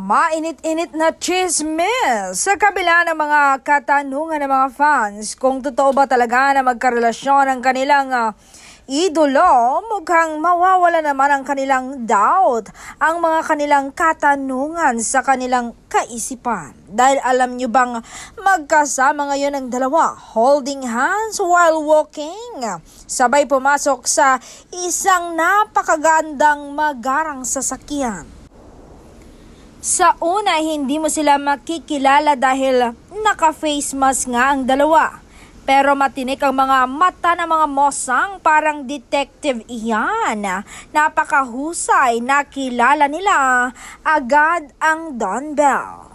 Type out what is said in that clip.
Mainit-init na chismis sa kabila ng mga katanungan ng mga fans kung totoo ba talaga na magkarelasyon ang kanilang idolo. Mukhang mawawala naman ang kanilang doubt, ang mga kanilang katanungan sa kanilang kaisipan. Dahil alam nyo bang magkasama ngayon ang dalawa, holding hands while walking, sabay pumasok sa isang napakagandang magarang sasakyan. Sa una, hindi mo sila makikilala dahil naka-face mask nga ang dalawa. Pero matinik ang mga mata ng mga mosang, parang detective iyan. Napakahusay, nakilala nila agad ang Don Bell.